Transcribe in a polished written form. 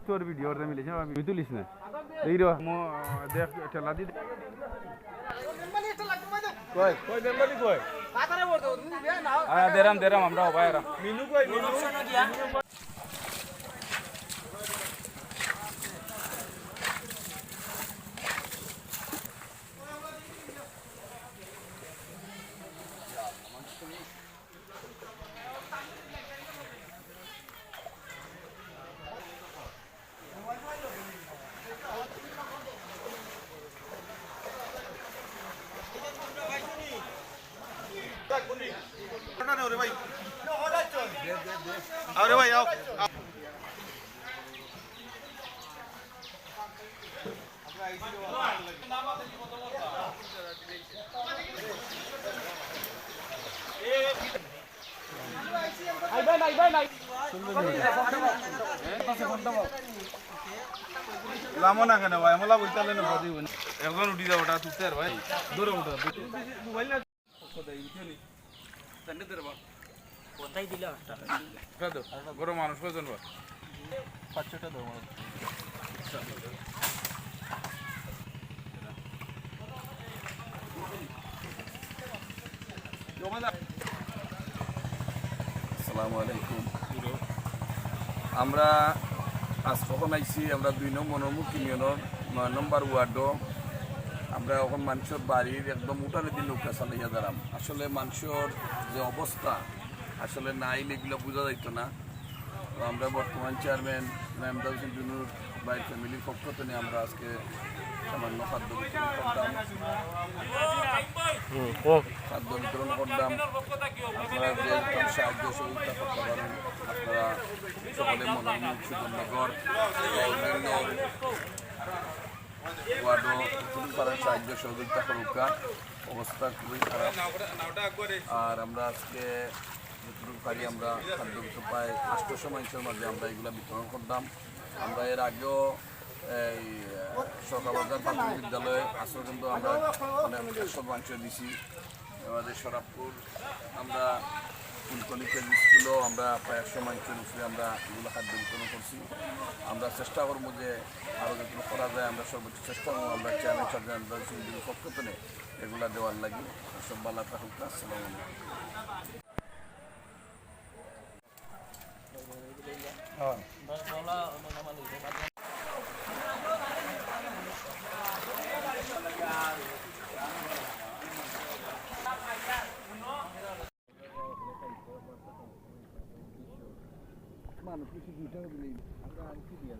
তোর ভিডিও মিলেছে আমি তুলিস না এই রে দেখ ঠেলা দি কই কই মেম্বারই কই পাতারে বলতো দেরাম আমরা ভাইরা মিনু কই মিনু अरे भाई आओ লামো না কেন ভাই আমলা বলতে না বদি এখন উঠি যাও ওটা তুলতে আর ভাই দূরে উঠো মোবাইল না সন্ডে দেবা কোথায় দিলা একটা কত বড় মানুষ কজন বা 500 টা দাও আমার আসসালামু আলাইকুম আমরা আজ কখন আইছি আমরা 2 নম্বর মনোমুখ ইউনিয়নের 9 নম্বর ওয়ার্ডও আমরা এখন মানুষের বাড়ির একদম উঠানে দিন নৌকা চালাইয়া দাঁড়াম আসলে মানুষের যে অবস্থা আসলে নাই এগুলো বোঝা যাইত না তো আমরা বর্তমান চেয়ারম্যান মেমদাদ হোসেন জুনুর বাইর ফ্যামিলির পক্ষ থেকে আমরা আজকে সামান্য খাদ্য বিতরণ করলাম আপনারা যে সাহায্য সহযোগিতা করতে পারেন আপনারা সকলে মনোনয়ন সুন্দরনগর ওয়ার্ডও পারেন সাহায্য সহযোগিতা করুকা অবস্থা খুবই খারাপ আর আমরা আজকে যতটুকু পারি আমরা খাদ্য প্রায় 800 মানুষের মাঝে আমরা এগুলো বিতরণ করতাম আমরা এর আগেও এই সরকারবাজার প্রাথমিক বিদ্যালয়ে আসলে কিন্তু আমরা সব মানুষের দিছি আমাদের সরাবপুর আমরা ফুলকলিকের স্কুলও আমরা প্রায় 100 মানুষের উপরে আমরা এগুলো খাদ্য বিতরণ করছি আমরা চেষ্টা করবো যে আরও যতটুকু করা যায় আমরা সর্বোচ্চ চেষ্টা করবো আমরা চেয়ারম্যান সার্জেন্ট পক্ষ থেকে এগুলো দেওয়ার লাগি সব ভালো থাকুক আসসালামু মানুষ কিছু দুইটাও দিলেই আমরা আর কি দিয়ে